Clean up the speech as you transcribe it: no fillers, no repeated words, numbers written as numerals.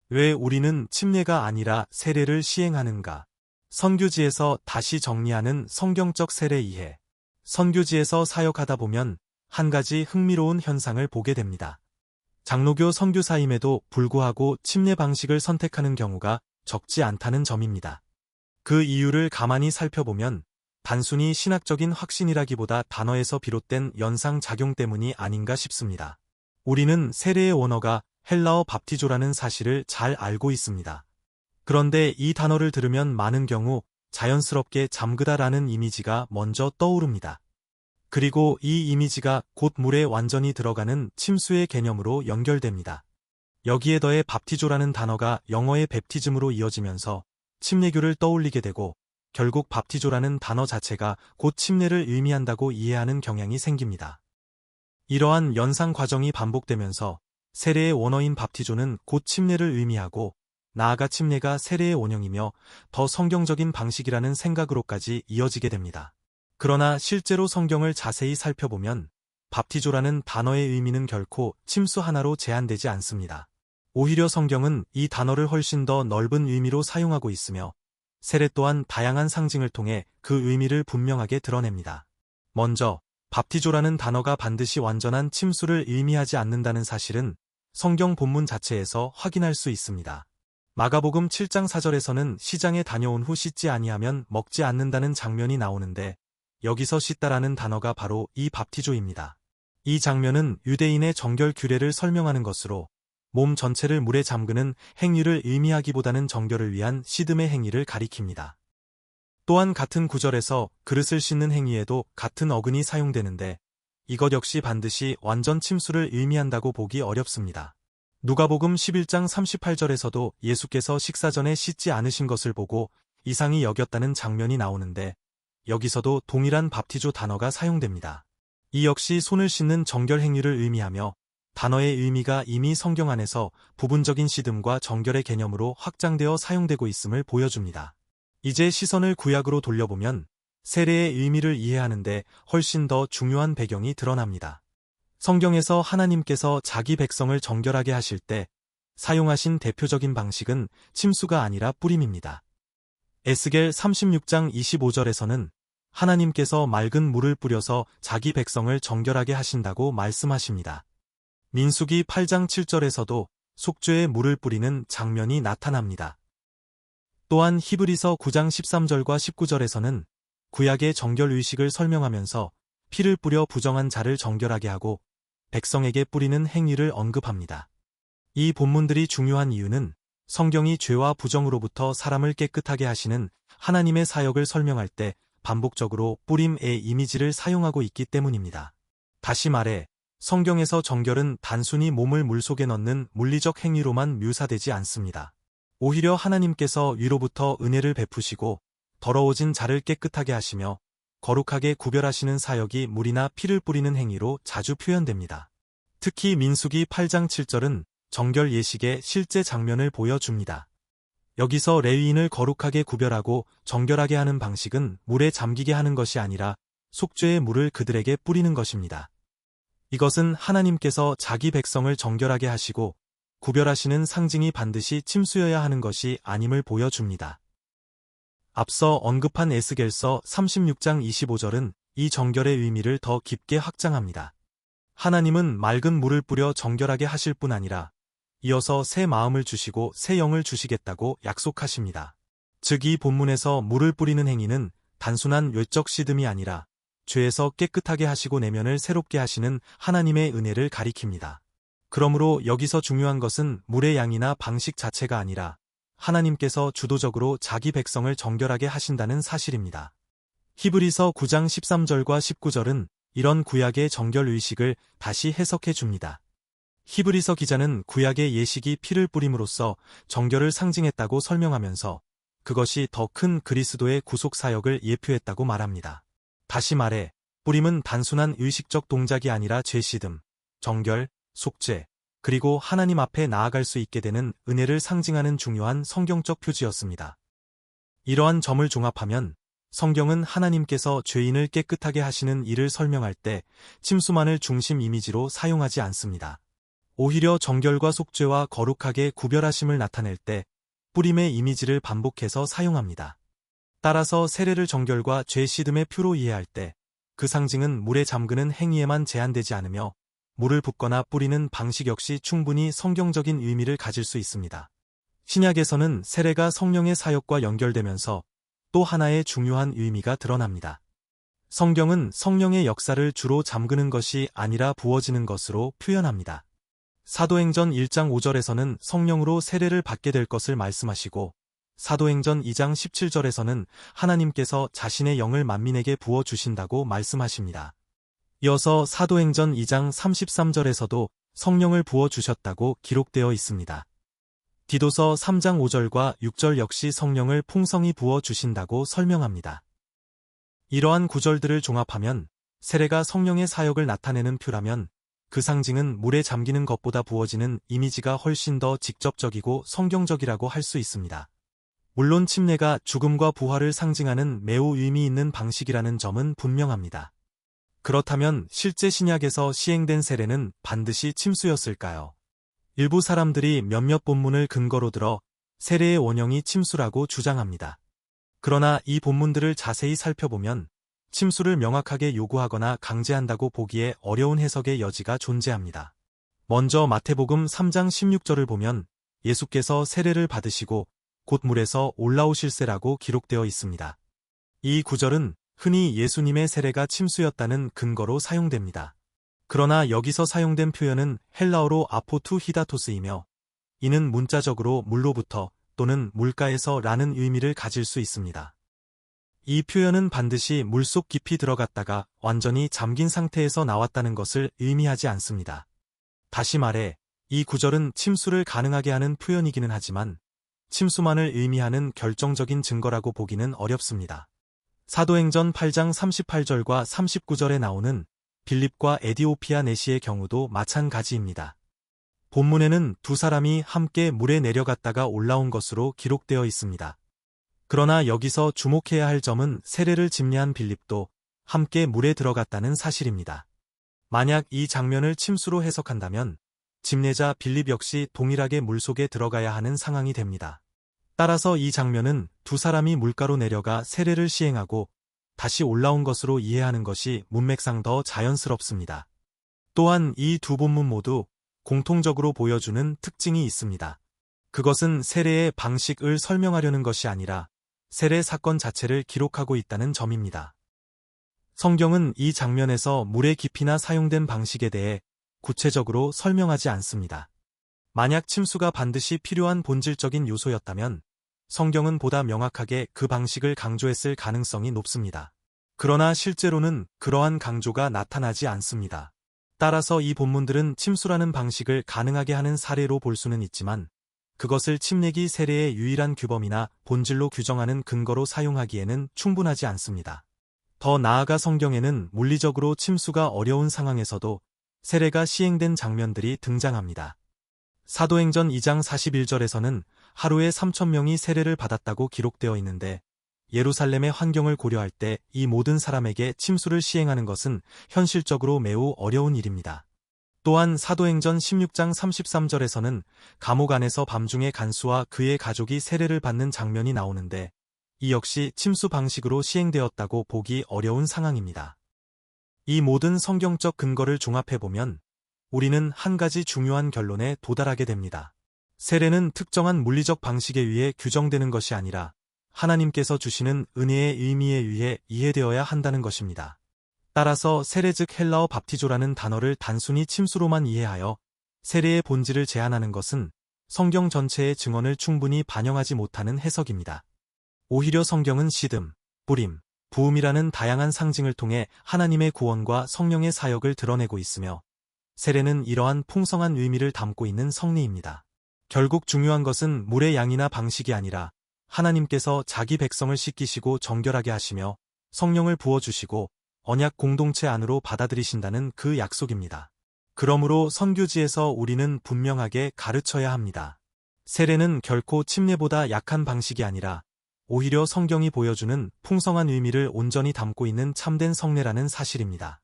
왜 우리는 침례가 아니라 세례를 시행하는가? 선교지에서 다시 정리하는 성경적 세례 이해. 선교지에서 사역하다 보면 한 가지 흥미로운 현상을 보게 됩니다. 장로교 선교사임에도 불구하고 침례 방식을 선택하는 경우가 적지 않다는 점입니다. 그 이유를 가만히 살펴보면 단순히 신학적인 확신이라기보다 단어에서 비롯된 연상작용 때문이 아닌가 싶습니다. 우리는 세례의 원어가 헬라어 밥티조라는 사실을 잘 알고 있습니다. 그런데 이 단어를 들으면 많은 경우 자연스럽게 잠그다라는 이미지가 먼저 떠오릅니다. 그리고 이 이미지가 곧 물에 완전히 들어가는 침수의 개념으로 연결됩니다. 여기에 더해 밥티조라는 단어가 영어의 베프티즘으로 이어지면서 침례교를 떠올리게 되고 결국 밥티조라는 단어 자체가 곧 침례를 의미한다고 이해하는 경향이 생깁니다. 이러한 연상 과정이 반복되면서 세례의 원어인 밥티조는 곧 침례를 의미하고 나아가 침례가 세례의 원형이며 더 성경적인 방식이라는 생각으로까지 이어지게 됩니다. 그러나 실제로 성경을 자세히 살펴보면 밥티조라는 단어의 의미는 결코 침수 하나로 제한되지 않습니다. 오히려 성경은 이 단어를 훨씬 더 넓은 의미로 사용하고 있으며 세례 또한 다양한 상징을 통해 그 의미를 분명하게 드러냅니다. 먼저 밥티조라는 단어가 반드시 완전한 침수를 의미하지 않는다는 사실은 성경 본문 자체에서 확인할 수 있습니다. 마가복음 7장 4절에서는 시장에 다녀온 후 씻지 아니하면 먹지 않는다는 장면이 나오는데 여기서 씻다라는 단어가 바로 이 밥티조입니다. 이 장면은 유대인의 정결 규례를 설명하는 것으로 몸 전체를 물에 잠그는 행위를 의미하기보다는 정결을 위한 씻음의 행위를 가리킵니다. 또한 같은 구절에서 그릇을 씻는 행위에도 같은 어근이 사용되는데 이것 역시 반드시 완전 침수를 의미한다고 보기 어렵습니다. 누가복음 11장 38절에서도 예수께서 식사 전에 씻지 않으신 것을 보고 이상히 여겼다는 장면이 나오는데 여기서도 동일한 밥티조 단어가 사용됩니다. 이 역시 손을 씻는 정결 행위를 의미하며 단어의 의미가 이미 성경 안에서 부분적인 씻음과 정결의 개념으로 확장되어 사용되고 있음을 보여줍니다. 이제 시선을 구약으로 돌려보면 세례의 의미를 이해하는데 훨씬 더 중요한 배경이 드러납니다. 성경에서 하나님께서 자기 백성을 정결하게 하실 때 사용하신 대표적인 방식은 침수가 아니라 뿌림입니다. 에스겔 36장 25절에서는 하나님께서 맑은 물을 뿌려서 자기 백성을 정결하게 하신다고 말씀하십니다. 민수기 8장 7절에서도 속죄에 물을 뿌리는 장면이 나타납니다. 또한 히브리서 9장 13절과 19절에서는 구약의 정결 의식을 설명하면서 피를 뿌려 부정한 자를 정결하게 하고 백성에게 뿌리는 행위를 언급합니다. 이 본문들이 중요한 이유는 성경이 죄와 부정으로부터 사람을 깨끗하게 하시는 하나님의 사역을 설명할 때 반복적으로 뿌림의 이미지를 사용하고 있기 때문입니다. 다시 말해 성경에서 정결은 단순히 몸을 물속에 넣는 물리적 행위로만 묘사되지 않습니다. 오히려 하나님께서 위로부터 은혜를 베푸시고 더러워진 자를 깨끗하게 하시며 거룩하게 구별하시는 사역이 물이나 피를 뿌리는 행위로 자주 표현됩니다. 특히 민수기 8장 7절은 정결 예식의 실제 장면을 보여줍니다. 여기서 레위인을 거룩하게 구별하고 정결하게 하는 방식은 물에 잠기게 하는 것이 아니라 속죄의 물을 그들에게 뿌리는 것입니다. 이것은 하나님께서 자기 백성을 정결하게 하시고 구별하시는 상징이 반드시 침수여야 하는 것이 아님을 보여줍니다. 앞서 언급한 에스겔서 36장 25절은 이 정결의 의미를 더 깊게 확장합니다. 하나님은 맑은 물을 뿌려 정결하게 하실 뿐 아니라 이어서 새 마음을 주시고 새 영을 주시겠다고 약속하십니다. 즉 이 본문에서 물을 뿌리는 행위는 단순한 외적 씻음이 아니라 죄에서 깨끗하게 하시고 내면을 새롭게 하시는 하나님의 은혜를 가리킵니다. 그러므로 여기서 중요한 것은 물의 양이나 방식 자체가 아니라 하나님께서 주도적으로 자기 백성을 정결하게 하신다는 사실입니다. 히브리서 9장 13절과 19절은 이런 구약의 정결 의식을 다시 해석해 줍니다. 히브리서 기자는 구약의 예식이 피를 뿌림으로써 정결을 상징했다고 설명하면서 그것이 더 큰 그리스도의 구속 사역을 예표했다고 말합니다. 다시 말해 뿌림은 단순한 의식적 동작이 아니라 죄 씻음, 정결, 속죄, 그리고 하나님 앞에 나아갈 수 있게 되는 은혜를 상징하는 중요한 성경적 표지였습니다. 이러한 점을 종합하면 성경은 하나님께서 죄인을 깨끗하게 하시는 일을 설명할 때 침수만을 중심 이미지로 사용하지 않습니다. 오히려 정결과 속죄와 거룩하게 구별하심을 나타낼 때 뿌림의 이미지를 반복해서 사용합니다. 따라서 세례를 정결과 죄 씻음의 표로 이해할 때 그 상징은 물에 잠그는 행위에만 제한되지 않으며 물을 붓거나 뿌리는 방식 역시 충분히 성경적인 의미를 가질 수 있습니다. 신약에서는 세례가 성령의 사역과 연결되면서 또 하나의 중요한 의미가 드러납니다. 성경은 성령의 역사를 주로 잠그는 것이 아니라 부어지는 것으로 표현합니다. 사도행전 1장 5절에서는 성령으로 세례를 받게 될 것을 말씀하시고 사도행전 2장 17절에서는 하나님께서 자신의 영을 만민에게 부어주신다고 말씀하십니다. 이어서 사도행전 2장 33절에서도 성령을 부어주셨다고 기록되어 있습니다. 디도서 3장 5절과 6절 역시 성령을 풍성히 부어주신다고 설명합니다. 이러한 구절들을 종합하면 세례가 성령의 사역을 나타내는 표라면 그 상징은 물에 잠기는 것보다 부어지는 이미지가 훨씬 더 직접적이고 성경적이라고 할 수 있습니다. 물론 침례가 죽음과 부활을 상징하는 매우 의미 있는 방식이라는 점은 분명합니다. 그렇다면 실제 신약에서 시행된 세례는 반드시 침수였을까요? 일부 사람들이 몇몇 본문을 근거로 들어 세례의 원형이 침수라고 주장합니다. 그러나 이 본문들을 자세히 살펴보면 침수를 명확하게 요구하거나 강제한다고 보기에 어려운 해석의 여지가 존재합니다. 먼저 마태복음 3장 16절을 보면 예수께서 세례를 받으시고 곧 물에서 올라오실세라고 기록되어 있습니다. 이 구절은 흔히 예수님의 세례가 침수였다는 근거로 사용됩니다. 그러나 여기서 사용된 표현은 헬라어로 아포투 히다토스이며 이는 문자적으로 물로부터 또는 물가에서 라는 의미를 가질 수 있습니다. 이 표현은 반드시 물속 깊이 들어갔다가 완전히 잠긴 상태에서 나왔다는 것을 의미하지 않습니다. 다시 말해 이 구절은 침수를 가능하게 하는 표현이기는 하지만 침수만을 의미하는 결정적인 증거라고 보기는 어렵습니다. 사도행전 8장 38절과 39절에 나오는 빌립과 에디오피아 내시의 경우도 마찬가지입니다. 본문에는 두 사람이 함께 물에 내려갔다가 올라온 것으로 기록되어 있습니다. 그러나 여기서 주목해야 할 점은 세례를 집례한 빌립도 함께 물에 들어갔다는 사실입니다. 만약 이 장면을 침수로 해석한다면 집례자 빌립 역시 동일하게 물속에 들어가야 하는 상황이 됩니다. 따라서 이 장면은 두 사람이 물가로 내려가 세례를 시행하고 다시 올라온 것으로 이해하는 것이 문맥상 더 자연스럽습니다. 또한 이 두 본문 모두 공통적으로 보여주는 특징이 있습니다. 그것은 세례의 방식을 설명하려는 것이 아니라 세례 사건 자체를 기록하고 있다는 점입니다. 성경은 이 장면에서 물의 깊이나 사용된 방식에 대해 구체적으로 설명하지 않습니다. 만약 침수가 반드시 필요한 본질적인 요소였다면 성경은 보다 명확하게 그 방식을 강조했을 가능성이 높습니다. 그러나 실제로는 그러한 강조가 나타나지 않습니다. 따라서 이 본문들은 침수라는 방식을 가능하게 하는 사례로 볼 수는 있지만 그것을 침례기 세례의 유일한 규범이나 본질로 규정하는 근거로 사용하기에는 충분하지 않습니다. 더 나아가 성경에는 물리적으로 침수가 어려운 상황에서도 세례가 시행된 장면들이 등장합니다. 사도행전 2장 41절에서는 하루에 3,000명이 세례를 받았다고 기록되어 있는데 예루살렘의 환경을 고려할 때 이 모든 사람에게 침수를 시행하는 것은 현실적으로 매우 어려운 일입니다. 또한 사도행전 16장 33절에서는 감옥 안에서 밤중에 간수와 그의 가족이 세례를 받는 장면이 나오는데 이 역시 침수 방식으로 시행되었다고 보기 어려운 상황입니다. 이 모든 성경적 근거를 종합해보면 우리는 한 가지 중요한 결론에 도달하게 됩니다. 세례는 특정한 물리적 방식에 의해 규정되는 것이 아니라 하나님께서 주시는 은혜의 의미에 의해 이해되어야 한다는 것입니다. 따라서 세례 즉 헬라어 밥티조라는 단어를 단순히 침수로만 이해하여 세례의 본질을 제한하는 것은 성경 전체의 증언을 충분히 반영하지 못하는 해석입니다. 오히려 성경은 시듬, 뿌림, 부음이라는 다양한 상징을 통해 하나님의 구원과 성령의 사역을 드러내고 있으며 세례는 이러한 풍성한 의미를 담고 있는 성리입니다. 결국 중요한 것은 물의 양이나 방식이 아니라 하나님께서 자기 백성을 씻기시고 정결하게 하시며 성령을 부어주시고 언약 공동체 안으로 받아들이신다는 그 약속입니다. 그러므로 선교지에서 우리는 분명하게 가르쳐야 합니다. 세례는 결코 침례보다 약한 방식이 아니라 오히려 성경이 보여주는 풍성한 의미를 온전히 담고 있는 참된 성례라는 사실입니다.